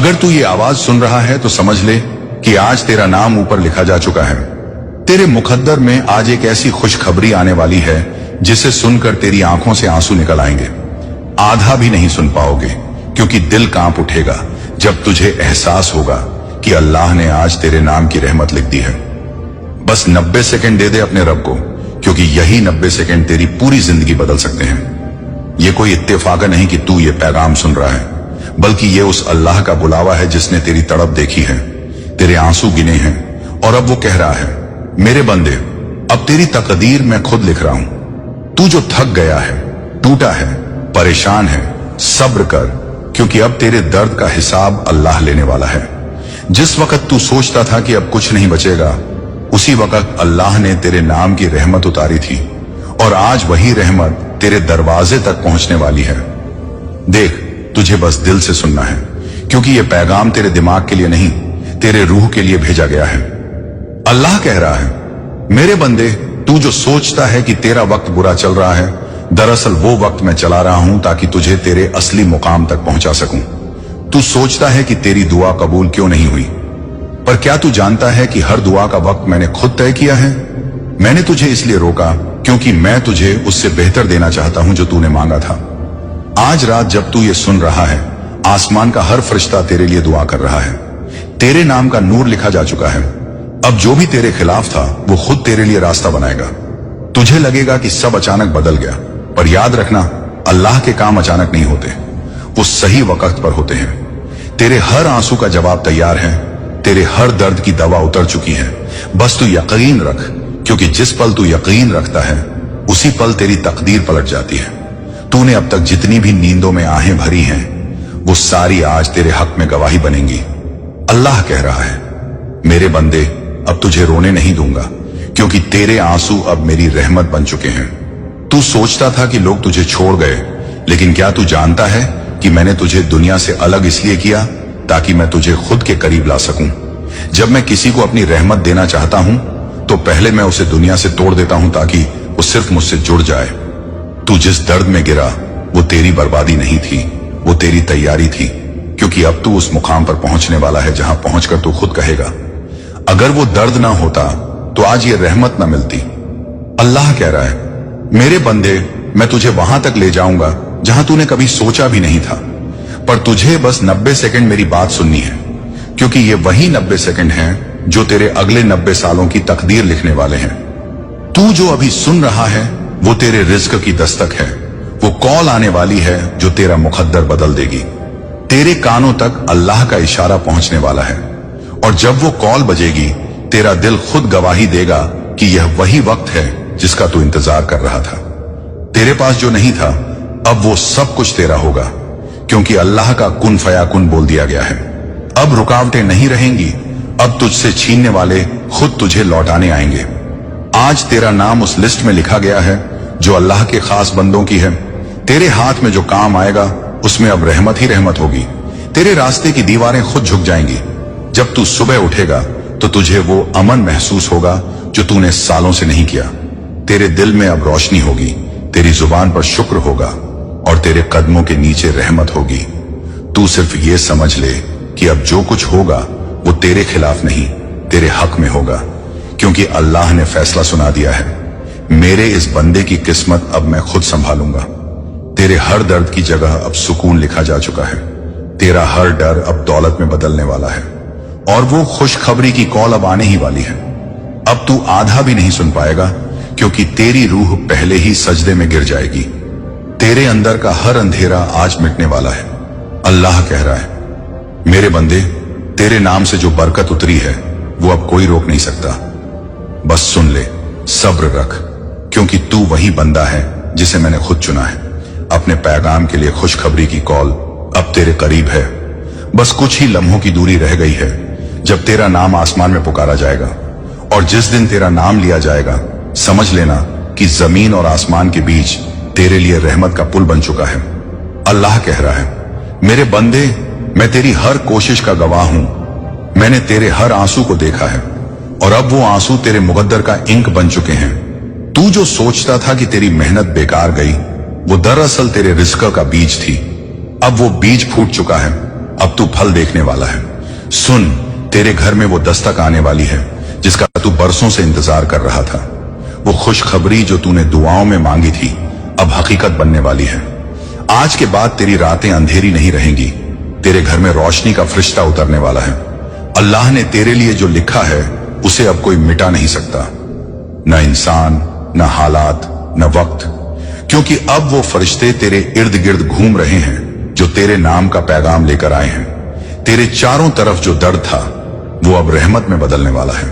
अगर तू ये आवाज सुन रहा है तो समझ ले कि आज तेरा नाम ऊपर लिखा जा चुका है। तेरे मुकद्दर में आज एक ऐसी खुशखबरी आने वाली है जिसे सुनकर तेरी आंखों से आंसू निकल आएंगे। आधा भी नहीं सुन पाओगे क्योंकि दिल कांप उठेगा जब तुझे एहसास होगा कि अल्लाह ने आज तेरे नाम की रहमत लिख दी है। बस 90 सेकंड दे दे अपने रब को, क्योंकि यही 90 सेकंड तेरी पूरी जिंदगी बदल सकते हैं। ये कोई इत्तेफाक नहीं कि तू ये पैगाम सुन रहा है, बल्कि ये उस अल्लाह का बुलावा है जिसने तेरी तड़प देखी है, तेरे आंसू गिने हैं, और अब वो कह रहा है, मेरे बंदे, अब तेरी तकदीर मैं खुद लिख रहा हूं। तू जो थक गया है, टूटा है, परेशान है, सब्र कर, क्योंकि अब तेरे दर्द का हिसाब अल्लाह लेने वाला है। जिस वक्त तू सोचता था कि अब कुछ नहीं बचेगा, उसी वक्त अल्लाह ने तेरे नाम की रहमत उतारी थी, और आज वही रहमत तेरे दरवाजे तक पहुंचने वाली है। देख, तुझे बस दिल से सुनना है, क्योंकि यह पैगाम तेरे दिमाग के लिए नहीं, तेरे रूह के लिए भेजा गया है। अल्लाह कह रहा है, मेरे बंदे, तू जो सोचता है कि तेरा वक्त बुरा चल रहा है, दरअसल वो वक्त मैं चला रहा हूं ताकि तुझे तेरे असली मुकाम तक पहुंचा सकूं। तू सोचता है कि तेरी दुआ कबूल क्यों नहीं हुई, पर क्या तू जानता है कि हर दुआ का वक्त मैंने खुद तय किया है। मैंने तुझे इसलिए रोका क्योंकि मैं तुझे उससे बेहतर देना चाहता हूं जो तूने मांगा था। आज रात जब तू ये सुन रहा है, आसमान का हर फरिश्ता तेरे लिए दुआ कर रहा है। तेरे नाम का नूर लिखा जा चुका है। अब जो भी तेरे खिलाफ था वो खुद तेरे लिए रास्ता बनाएगा। तुझे लगेगा कि सब अचानक बदल गया, पर याद रखना, अल्लाह के काम अचानक नहीं होते, वो सही वक्त पर होते हैं। तेरे हर आंसू का जवाब तैयार है, तेरे हर दर्द की दवा उतर चुकी है। बस तू यकीन रख, क्योंकि जिस पल तू यकीन रखता है, उसी पल तेरी तकदीर पलट जाती है। तूने अब तक जितनी भी नींदों में आहें भरी हैं, वो सारी आज तेरे हक में गवाही बनेंगी। अल्लाह कह रहा है, मेरे बंदे, अब तुझे रोने नहीं दूंगा, क्योंकि तेरे आंसू अब मेरी रहमत बन चुके हैं। तू सोचता था कि लोग तुझे छोड़ गए, लेकिन क्या तू जानता है कि मैंने तुझे दुनिया से अलग इसलिए किया ताकि मैं तुझे खुद के करीब ला सकूं। जब मैं किसी को अपनी रहमत देना चाहता हूं, तो पहले मैं उसे दुनिया से तोड़ देता हूं ताकि वो सिर्फ मुझसे जुड़ जाए। तू जिस दर्द में गिरा, वो तेरी बर्बादी नहीं थी, वो तेरी तैयारी थी, क्योंकि अब तू उस मुकाम पर पहुंचने वाला है जहां पहुंचकर तू खुद कहेगा, अगर वो दर्द ना होता तो आज ये रहमत ना मिलती। अल्लाह कह रहा है, मेरे बंदे, मैं तुझे वहां तक ले जाऊंगा जहां तूने कभी सोचा भी नहीं था, पर तुझे बस 90 सेकंड मेरी बात सुननी है, क्योंकि ये वही 90 सेकंड हैं जो तेरे अगले 90 सालों की तकदीर लिखने वाले हैं। तू जो अभी सुन रहा है, वो तेरे रिज्क की दस्तक है, वो कॉल आने वाली है जो तेरा मुकद्दर बदल देगी। तेरे कानों तक अल्लाह का इशारा पहुंचने वाला है, और जब वो कॉल बजेगी, तेरा दिल खुद गवाही देगा कि यह वही वक्त है जिसका तू इंतजार कर रहा था। तेरे पास जो नहीं था, अब वो सब कुछ तेरा होगा, क्योंकि अल्लाह का कुन फयाकुन बोल दिया गया है। अब रुकावटें नहीं रहेंगी, अब तुझसे छीनने वाले खुद तुझे लौटाने आएंगे। आज तेरा नाम उस लिस्ट में लिखा गया है जो अल्लाह के खास बंदों की है। तेरे हाथ में जो काम आएगा, उसमें अब रहमत ही रहमत होगी। तेरे रास्ते की दीवारें खुद झुक जाएंगी। जब तू सुबह उठेगा तो तुझे वो अमन महसूस होगा जो तूने सालों से नहीं किया। तेरे दिल में अब रोशनी होगी, तेरी जुबान पर शुक्र होगा, और तेरे कदमों के नीचे रहमत होगी। तू सिर्फ ये समझ ले कि अब जो कुछ होगा वो तेरे खिलाफ नहीं, तेरे हक में होगा, क्योंकि अल्लाह ने फैसला सुना दिया है। मेरे इस बंदे की किस्मत अब मैं खुद संभालूंगा। तेरे हर दर्द की जगह अब सुकून लिखा जा चुका है। तेरा हर डर अब दौलत में बदलने वाला है, और वो खुशखबरी की कॉल अब आने ही वाली है। अब तू आधा भी नहीं सुन पाएगा, क्योंकि तेरी रूह पहले ही सजदे में गिर जाएगी। तेरे अंदर का हर अंधेरा आज मिटने वाला है। अल्लाह कह रहा है, मेरे बंदे, तेरे नाम से जो बरकत उतरी है वो अब कोई रोक नहीं सकता। बस सुन ले, सब्र रख, क्योंकि तू वही बंदा है जिसे मैंने खुद चुना है। अपने पैगाम के लिए खुशखबरी की कॉल अब तेरे करीब है। बस कुछ ही लम्हों की दूरी रह गई है जब तेरा नाम आसमान में पुकारा जाएगा, और जिस दिन तेरा नाम लिया जाएगा, समझ लेना कि जमीन और आसमान के बीच तेरे लिए रहमत का पुल बन चुका है। अल्लाह कह रहा है, मेरे बंदे, मैं तेरी हर कोशिश का गवाह हूं। मैंने तेरे हर आंसू को देखा है, और अब वो आंसू तेरे मुकद्दर का इंक बन चुके हैं। तू जो सोचता था कि तेरी मेहनत बेकार गई, वो दरअसल तेरे रिस्क का बीज थी। अब वो बीज फूट चुका है, अब तू फल देखने वाला है। सुन, तेरे घर में वो दस्तक आने वाली है जिसका तू बरसों से इंतजार कर रहा था। वो खुशखबरी जो तूने दुआओं में मांगी थी अब हकीकत बनने वाली है। आज के बाद तेरी रातें अंधेरी नहीं रहेंगी, तेरे घर में रोशनी का फरिश्ता उतरने वाला है। अल्लाह ने तेरे लिए जो लिखा है उसे अब कोई मिटा नहीं सकता, न इंसान, न हालात, न वक्त, क्योंकि अब वो फरिश्ते तेरे इर्द गिर्द घूम रहे हैं जो तेरे नाम का पैगाम लेकर आए हैं। तेरे चारों तरफ जो दर्द था वो अब रहमत में बदलने वाला है।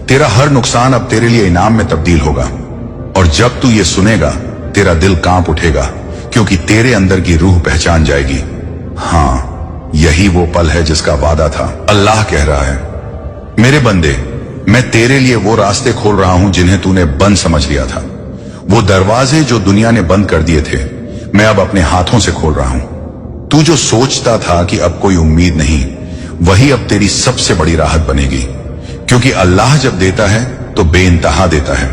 तेरा हर नुकसान अब तेरे लिए इनाम में तब्दील होगा, और जब तू ये सुनेगा तेरा दिल कांप उठेगा, क्योंकि तेरे अंदर की रूह पहचान जाएगी, हाँ यही वो पल है जिसका वादा था। अल्लाह कह रहा है, मेरे बंदे, मैं तेरे लिए वो रास्ते खोल रहा हूं जिन्हें तूने बंद समझ लिया था। वो दरवाजे जो दुनिया ने बंद कर दिए थे मैं अब अपने हाथों से खोल रहा हूं। तू जो सोचता था कि अब कोई उम्मीद नहीं, वही अब तेरी सबसे बड़ी राहत बनेगी, क्योंकि अल्लाह जब देता है तो बेइंतहा देता है,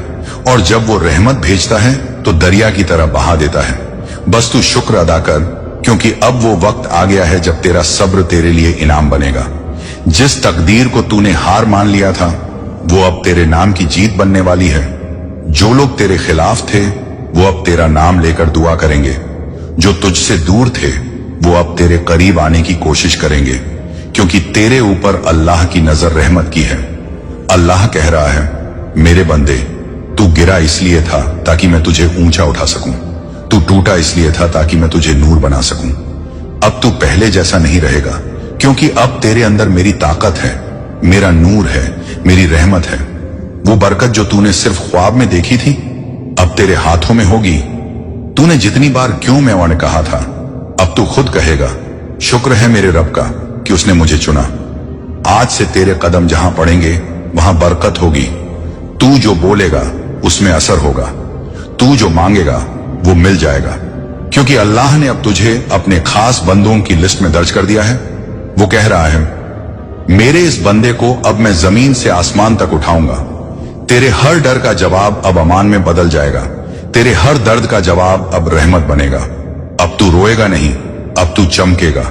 और जब वो रहमत भेजता है तो दरिया की तरह बहा देता है। बस तू शुक्र अदा कर, क्योंकि अब वो वक्त आ गया है जब तेरा सब्र तेरे लिए इनाम बनेगा। जिस तकदीर को तूने हार मान लिया था वो अब तेरे नाम की जीत बनने वाली है। जो लोग तेरे खिलाफ थे वो अब तेरा नाम लेकर दुआ करेंगे, जो तुझसे दूर थे वो अब तेरे करीब आने की कोशिश करेंगे, क्योंकि तेरे ऊपर अल्लाह की नजर रहमत की है। अल्लाह कह रहा है, मेरे बंदे, तू गिरा इसलिए था ताकि मैं तुझे ऊंचा उठा सकूं, तू टूटा इसलिए था ताकि मैं तुझे नूर बना सकूं। अब तू पहले जैसा नहीं रहेगा, क्योंकि अब तेरे अंदर मेरी ताकत है, मेरा नूर है, मेरी रहमत है। वो बरकत जो तूने सिर्फ ख्वाब में देखी थी अब तेरे हाथों में होगी। तूने जितनी बार क्यों मैं वर्ण कहा था, अब तू खुद कहेगा, शुक्र है मेरे रब का कि उसने मुझे चुना। आज से तेरे कदम जहां पड़ेंगे वहां बरकत होगी। तू जो बोलेगा उसमें असर होगा, तू जो मांगेगा वो मिल जाएगा, क्योंकि अल्लाह ने अब तुझे अपने खास बंदों की लिस्ट में दर्ज कर दिया है। वो कह रहा है, मेरे इस बंदे को अब मैं जमीन से आसमान तक उठाऊंगा। तेरे हर डर का जवाब अब अमान में बदल जाएगा, तेरे हर दर्द का जवाब अब रहमत बनेगा। अब तू रोएगा नहीं, अब तू चमकेगा,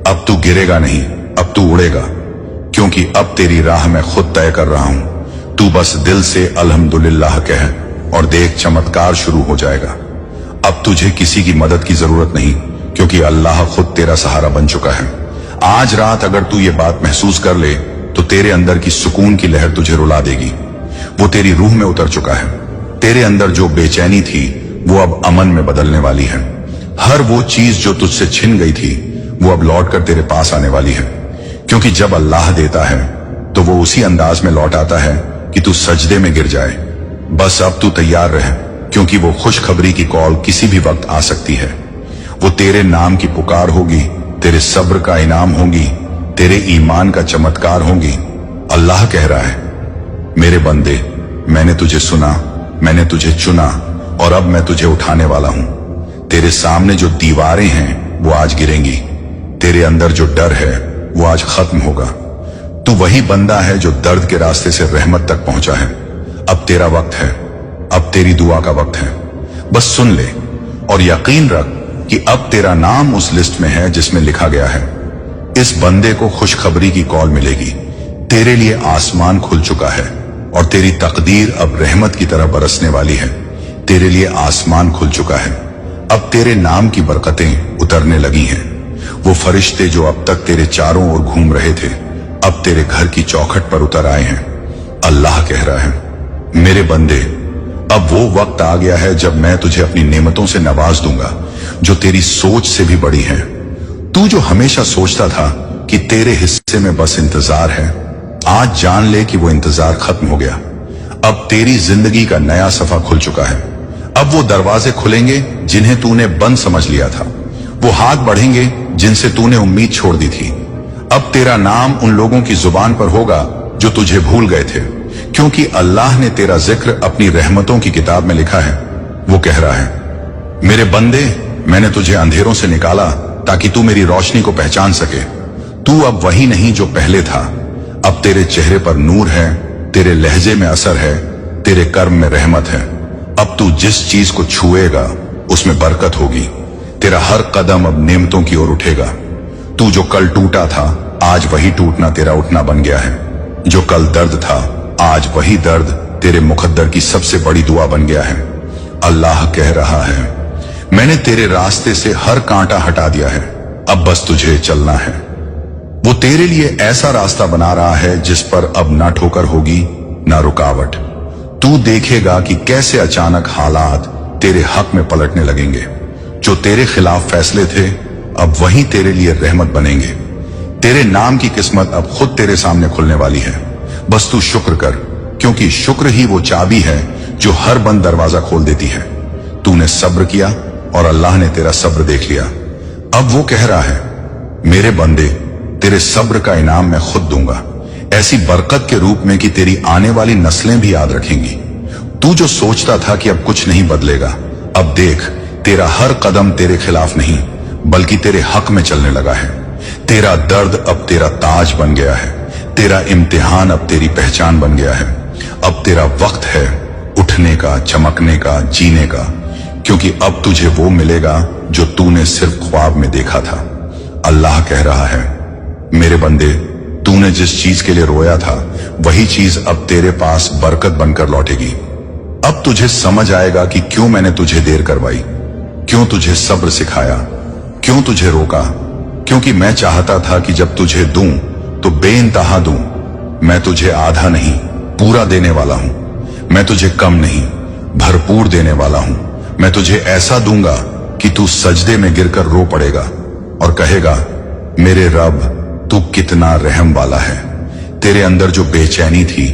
अब तू गिरेगा नहीं, अब तू उड़ेगा, क्योंकि अब तेरी राह मैं खुद तय कर रहा हूं। तू बस दिल से अल्हम्दुलिल्लाह कह और देख, चमत्कार शुरू हो जाएगा। अब तुझे किसी की मदद की जरूरत नहीं, क्योंकि अल्लाह खुद तेरा सहारा बन चुका है। आज रात अगर तू ये बात महसूस कर ले तो तेरे अंदर की सुकून की लहर तुझे रुला देगी। वो तेरी रूह में उतर चुका है। तेरे अंदर जो बेचैनी थी वो अब अमन में बदलने वाली है। हर वो चीज जो तुझसे छिन गई थी वो अब लौट कर तेरे पास आने वाली है, क्योंकि जब अल्लाह देता है तो वो उसी अंदाज में लौट आता है कि तू सजदे में गिर जाए। बस अब तू तैयार रहे, क्योंकि वो खुशखबरी की कॉल किसी भी वक्त आ सकती है। वो तेरे नाम की पुकार होगी, तेरे सब्र का इनाम होगी, तेरे ईमान का चमत्कार होगी। अल्लाह कह रहा है, मेरे बंदे, मैंने तुझे सुना, मैंने तुझे चुना, और अब मैं तुझे उठाने वाला हूं। तेरे सामने जो दीवारें हैं वो आज गिरेंगी, तेरे अंदर जो डर है वो आज खत्म होगा। तू वही बंदा है जो दर्द के रास्ते से रहमत तक पहुंचा है। अब तेरा वक्त है, अब तेरी दुआ का वक्त है। बस सुन ले और यकीन रख कि अब तेरा नाम उस लिस्ट में है जिसमें लिखा गया है, इस बंदे को खुशखबरी की कॉल मिलेगी। तेरे लिए आसमान खुल चुका है और तेरी तकदीर अब रहमत की तरह बरसने वाली है। तेरे लिए आसमान खुल चुका है, अब तेरे नाम की बरकतें उतरने लगी हैं। वो फरिश्ते जो अब तक तेरे चारों ओर घूम रहे थे अब तेरे घर की चौखट पर उतर आए हैं। अल्लाह कह रहा है, मेरे बंदे, अब वो वक्त आ गया है जब मैं तुझे अपनी नेमतों से नवाज दूंगा जो तेरी सोच से भी बड़ी है। तू जो हमेशा सोचता था कि तेरे हिस्से में बस इंतजार है, आज जान ले कि वो इंतजार खत्म हो गया। अब तेरी जिंदगी का नया सफा खुल चुका है। अब वो दरवाजे खुलेंगे जिन्हें तूने बंद समझ लिया था, वो हाथ बढ़ेंगे जिनसे तूने उम्मीद छोड़ दी थी। अब तेरा नाम उन लोगों की जुबान पर होगा जो तुझे भूल गए थे, क्योंकि अल्लाह ने तेरा जिक्र अपनी रहमतों की किताब में लिखा है। वो कह रहा है, मेरे बंदे, मैंने तुझे अंधेरों से निकाला ताकि तू मेरी रोशनी को पहचान सके। तू अब वही नहीं जो पहले था। अब तेरे चेहरे पर नूर है, तेरे लहजे में असर है, तेरे कर्म में रहमत है। अब तू जिस चीज को छुएगा उसमें बरकत होगी। तेरा हर कदम अब नेमतों की ओर उठेगा। तू जो कल टूटा था आज वही टूटना तेरा उठना बन गया है। जो कल दर्द था आज वही दर्द तेरे मुकद्दर की सबसे बड़ी दुआ बन गया है। अल्लाह कह रहा है, मैंने तेरे रास्ते से हर कांटा हटा दिया है, अब बस तुझे चलना है। वो तेरे लिए ऐसा रास्ता बना रहा है जिस पर अब ना ठोकर होगी ना रुकावट। तू देखेगा कि कैसे अचानक हालात तेरे हक में पलटने लगेंगे। जो तेरे खिलाफ फैसले थे अब वही तेरे लिए रहमत बनेंगे। तेरे नाम की किस्मत अब खुद तेरे सामने खुलने वाली है। बस तू शुक्र कर, क्योंकि शुक्र ही वो चाबी है जो हर बंद दरवाजा खोल देती है। तूने सब्र किया और अल्लाह ने तेरा सब्र देख लिया। अब वो कह रहा है, मेरे बंदे तेरे सब्र का इनाम मैं खुद दूंगा, ऐसी बरकत के रूप में कि तेरी आने वाली नस्लें भी याद रखेंगी। तू जो सोचता था कि अब कुछ नहीं बदलेगा, अब देख तेरा हर कदम तेरे खिलाफ नहीं बल्कि तेरे हक में चलने लगा है। तेरा दर्द अब तेरा ताज बन गया है, तेरा इम्तिहान अब तेरी पहचान बन गया है। अब तेरा वक्त है उठने का, चमकने का, जीने का, क्योंकि अब तुझे वो मिलेगा जो तूने सिर्फ ख्वाब में देखा था। अल्लाह कह रहा है, मेरे बंदे तूने जिस चीज के लिए रोया था वही चीज अब तेरे पास बरकत बनकर लौटेगी। अब तुझे समझ आएगा कि क्यों मैंने तुझे देर करवाई, क्यों तुझे सब्र सिखाया, क्यों तुझे रोका। क्योंकि मैं चाहता था कि जब तुझे दूं तो बेइंतहा दूं। मैं तुझे आधा नहीं पूरा देने वाला हूं। मैं तुझे कम नहीं भरपूर देने वाला हूं। मैं तुझे ऐसा दूंगा कि तू सजदे में गिरकर रो पड़ेगा और कहेगा, मेरे रब तू कितना रहम वाला है। तेरे अंदर जो बेचैनी थी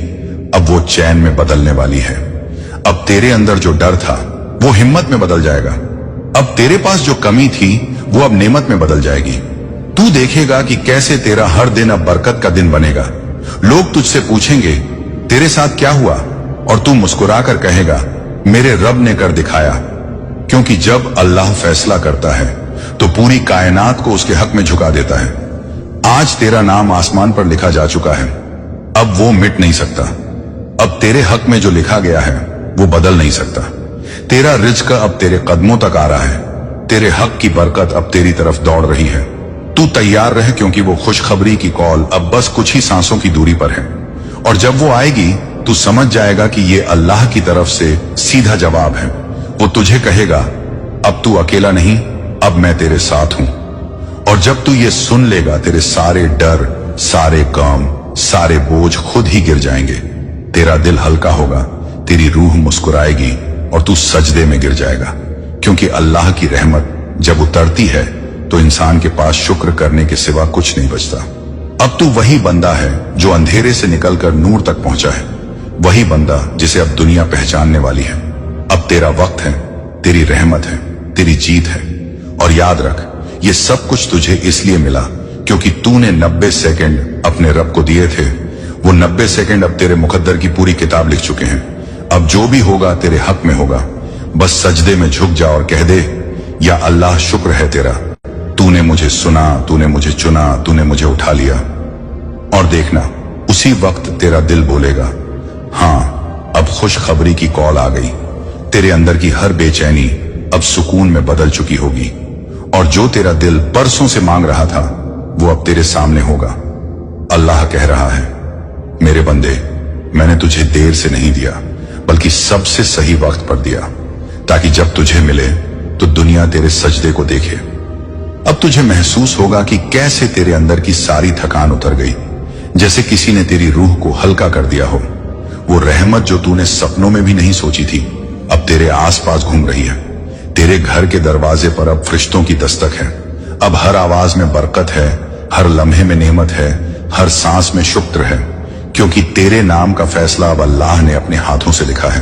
अब वो चैन में बदलने वाली है। अब तेरे अंदर जो डर था वो हिम्मत में बदल जाएगा। अब तेरे पास जो कमी थी वो अब नेमत में बदल जाएगी। तू देखेगा कि कैसे तेरा हर दिन अब बरकत का दिन बनेगा। लोग तुझसे पूछेंगे, तेरे साथ क्या हुआ, और तू मुस्कुराकर कहेगा, मेरे रब ने कर दिखाया। क्योंकि जब अल्लाह फैसला करता है तो पूरी कायनात को उसके हक में झुका देता है। आज तेरा नाम आसमान पर लिखा जा चुका है, अब वो मिट नहीं सकता। अब तेरे हक में जो लिखा गया है वो बदल नहीं सकता। तेरा रिज्क अब तेरे कदमों तक आ रहा है। तेरे हक की बरकत अब तेरी तरफ दौड़ रही है। तू तैयार रह, क्योंकि वो खुशखबरी की कॉल अब बस कुछ ही सांसों की दूरी पर है। और जब वो आएगी तू समझ जाएगा कि ये अल्लाह की तरफ से सीधा जवाब है। वो तुझे कहेगा, अब तू अकेला नहीं, अब मैं तेरे साथ हूं। और जब तू ये सुन लेगा तेरे सारे डर, सारे काम, सारे बोझ खुद ही गिर जाएंगे। तेरा दिल हल्का होगा, तेरी रूह मुस्कुराएगी और तू सजदे में गिर जाएगा। क्योंकि अल्लाह की रहमत जब उतरती है तो इंसान के पास शुक्र करने के सिवा कुछ नहीं बचता। अब तू वही बंदा है जो अंधेरे से निकलकर नूर तक पहुंचा है, वही बंदा जिसे अब दुनिया पहचानने वाली है। अब तेरा वक्त है, तेरी रहमत है, तेरी जीत है। और याद रख, ये सब कुछ तुझे इसलिए मिला क्योंकि तूने 90 सेकंड अपने रब को दिए थे। वो 90 सेकंड अब तेरे मुकद्दर की पूरी किताब लिख चुके हैं। अब जो भी होगा तेरे हक में होगा। बस सजदे में झुक जा और कह दे, या अल्लाह शुक्र है तेरा, तूने मुझे सुना, तूने मुझे चुना, तूने मुझे उठा लिया। और देखना उसी वक्त तेरा दिल बोलेगा, हाँ अब खुशखबरी की कॉल आ गई। तेरे अंदर की हर बेचैनी अब सुकून में बदल चुकी होगी। और जो तेरा दिल परसों से मांग रहा था वो अब तेरे सामने होगा। अल्लाह कह रहा है, मेरे बंदे मैंने तुझे देर से नहीं दिया बल्कि सबसे सही वक्त पर दिया, ताकि जब तुझे मिले तो दुनिया तेरे सजदे को देखे। अब तुझे महसूस होगा कि कैसे तेरे अंदर की सारी थकान उतर गई, जैसे किसी ने तेरी रूह को हल्का कर दिया हो। वो रहमत जो तूने सपनों में भी नहीं सोची थी अब तेरे आसपास घूम रही है। तेरे घर के दरवाजे पर अब फरिश्तों की दस्तक है। अब हर आवाज में बरकत है, हर लम्हे में नेमत है, हर सांस में शुक्र है, क्योंकि तेरे नाम का फैसला अब अल्लाह ने अपने हाथों से लिखा है।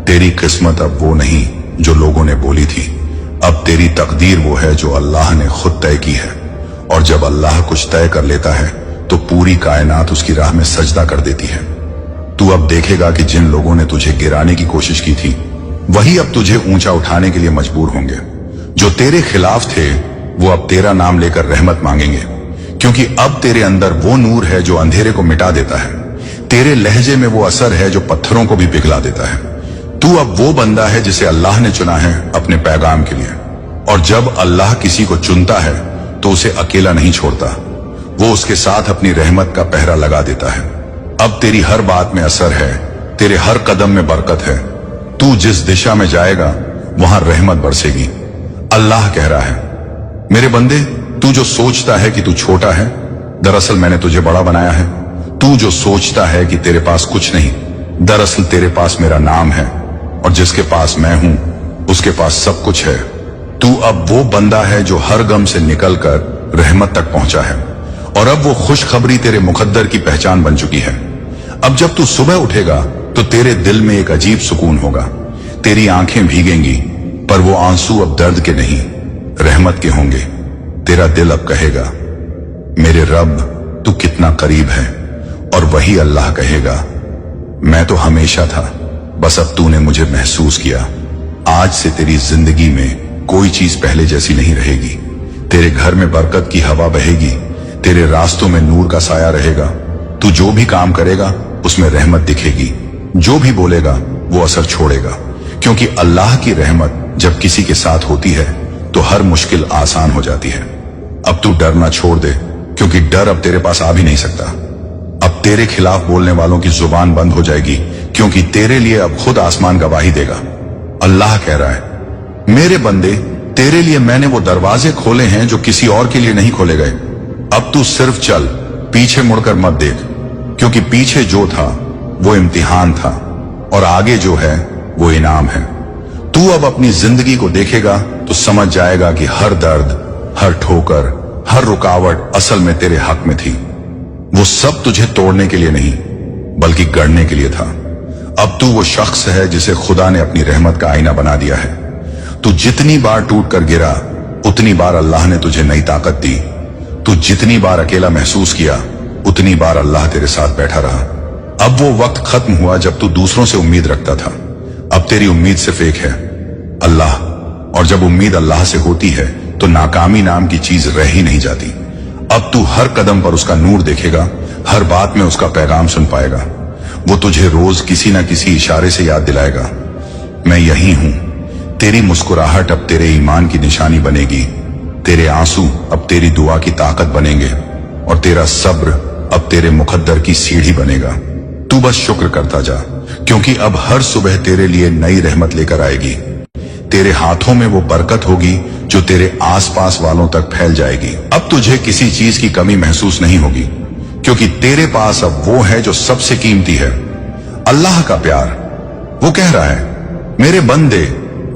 तेरी किस्मत अब वो नहीं जो लोगों ने बोली थी, अब तेरी तकदीर वो है जो अल्लाह ने खुद तय की है। और जब अल्लाह कुछ तय कर लेता है तो पूरी कायनात उसकी राह में सजदा कर देती है। तू अब देखेगा कि जिन लोगों ने तुझे गिराने की कोशिश की थी वही अब तुझे ऊंचा उठाने के लिए मजबूर होंगे। जो तेरे खिलाफ थे वो अब तेरा नाम लेकर रहमत मांगेंगे, क्योंकि अब तेरे अंदर वो नूर है जो अंधेरे को मिटा देता है। तेरे लहजे में वो असर है जो पत्थरों को भी पिघला देता है। तू अब वो बंदा है जिसे अल्लाह ने चुना है अपने पैगाम के लिए। और जब अल्लाह किसी को चुनता है तो उसे अकेला नहीं छोड़ता, वो उसके साथ अपनी रहमत का पहरा लगा देता है। अब तेरी हर बात में असर है, तेरे हर कदम में बरकत है। तू जिस दिशा में जाएगा वहां रहमत बरसेगी। अल्लाह कह रहा है, मेरे बंदे, तू जो सोचता है कि तू छोटा है, दरअसल मैंने तुझे बड़ा बनाया है। तू जो सोचता है कि तेरे पास कुछ नहीं, दरअसल तेरे पास मेरा नाम है, और जिसके पास मैं हूं उसके पास सब कुछ है। तू अब वो बंदा है जो हर गम से निकलकर रहमत तक पहुंचा है, और अब वो खुशखबरी तेरे मुकद्दर की पहचान बन चुकी है। अब जब तू सुबह उठेगा तो तेरे दिल में एक अजीब सुकून होगा। तेरी आंखें भीगेंगी, पर वो आंसू अब दर्द के नहीं, रहमत के होंगे। तेरा दिल अब कहेगा, मेरे रब तू कितना करीब है, और वही अल्लाह कहेगा, मैं तो हमेशा था, बस अब तूने मुझे महसूस किया। आज से तेरी जिंदगी में कोई चीज पहले जैसी नहीं रहेगी। तेरे घर में बरकत की हवा बहेगी, तेरे रास्तों में नूर का साया रहेगा। तू जो भी काम करेगा उसमें रहमत दिखेगी, जो भी बोलेगा वो असर छोड़ेगा, क्योंकि अल्लाह की रहमत जब किसी के साथ होती है तो हर मुश्किल आसान हो जाती है। अब तू डरना छोड़ दे, क्योंकि डर अब तेरे पास आ भी नहीं सकता। अब तेरे खिलाफ बोलने वालों की जुबान बंद हो जाएगी, क्योंकि तेरे लिए अब खुद आसमान गवाही देगा। अल्लाह कह रहा है, मेरे बंदे, तेरे लिए मैंने वो दरवाजे खोले हैं जो किसी और के लिए नहीं खोले गए। अब तू सिर्फ चल, पीछे मुड़कर मत देख, क्योंकि पीछे जो था वो इम्तिहान था, और आगे जो है वो इनाम है। तू अब अपनी जिंदगी को देखेगा तो समझ जाएगा कि हर दर्द, हर ठोकर, हर रुकावट असल में तेरे हक में थी। वो सब तुझे तोड़ने के लिए नहीं, बल्कि गढ़ने के लिए था। अब तू वो शख्स है जिसे खुदा ने अपनी रहमत का आईना बना दिया है। तू जितनी बार टूट कर गिरा, उतनी बार अल्लाह ने तुझे नई ताकत दी। तू जितनी बार अकेला महसूस किया, उतनी बार अल्लाह तेरे साथ बैठा रहा। अब वो वक्त खत्म हुआ जब तू दूसरों से उम्मीद रखता था। अब तेरी उम्मीद सिर्फ एक है, अल्लाह। और जब उम्मीद अल्लाह से होती है तो नाकामी नाम की चीज रह ही नहीं जाती। अब तू हर कदम पर उसका नूर देखेगा, हर बात में उसका पैगाम सुन पाएगा। वो तुझे रोज किसी न किसी इशारे से याद दिलाएगा, मैं यही हूं। तेरी मुस्कुराहट अब तेरे ईमान की निशानी बनेगी, तेरे आंसू अब तेरी दुआ की ताकत बनेंगे, और तेरा सब्र अब तेरे मुकद्दर की सीढ़ी बनेगा। तू बस शुक्र करता जा, क्योंकि अब हर सुबह तेरे लिए नई रहमत लेकर आएगी। तेरे हाथों में वो बरकत होगी जो तेरे आसपास वालों तक फैल जाएगी। अब तुझे किसी चीज की कमी महसूस नहीं होगी, क्योंकि तेरे पास अब वो है जो सबसे कीमती है, अल्लाह का प्यार। वो कह रहा है, मेरे बंदे,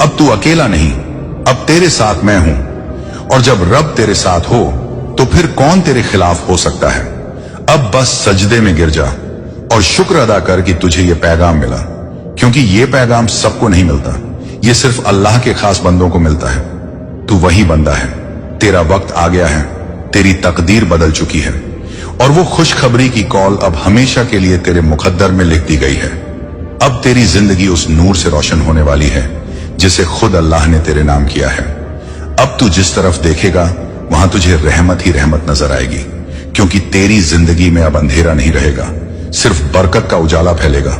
अब तू अकेला नहीं, अब तेरे साथ मैं हूं। और जब रब तेरे साथ हो तो फिर कौन तेरे खिलाफ हो सकता है। अब बस सजदे में गिर जा और शुक्र अदा कर कि तुझे ये पैगाम मिला, क्योंकि ये पैगाम सबको नहीं मिलता, ये सिर्फ अल्लाह के खास बंदों को मिलता है। तू वही बंदा है, तेरा वक्त आ गया है, तेरी तकदीर बदल चुकी है, और वो खुशखबरी की कॉल अब हमेशा के लिए तेरे मुकद्दर में लिख दी गई है। अब तेरी जिंदगी उस नूर से रोशन होने वाली है जिसे खुद अल्लाह ने तेरे नाम किया है। अब तू जिस तरफ देखेगा वहां तुझे रहमत ही रहमत नजर आएगी, क्योंकि तेरी जिंदगी में अब अंधेरा नहीं रहेगा, सिर्फ बरकत का उजाला फैलेगा।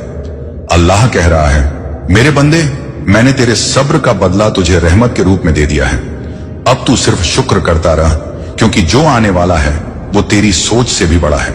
अल्लाह कह रहा है, मेरे बंदे, मैंने तेरे सब्र का बदला तुझे रहमत के रूप में दे दिया है। अब तू सिर्फ शुक्र करता रह, क्योंकि जो आने वाला है वो तेरी सोच से भी बड़ा है।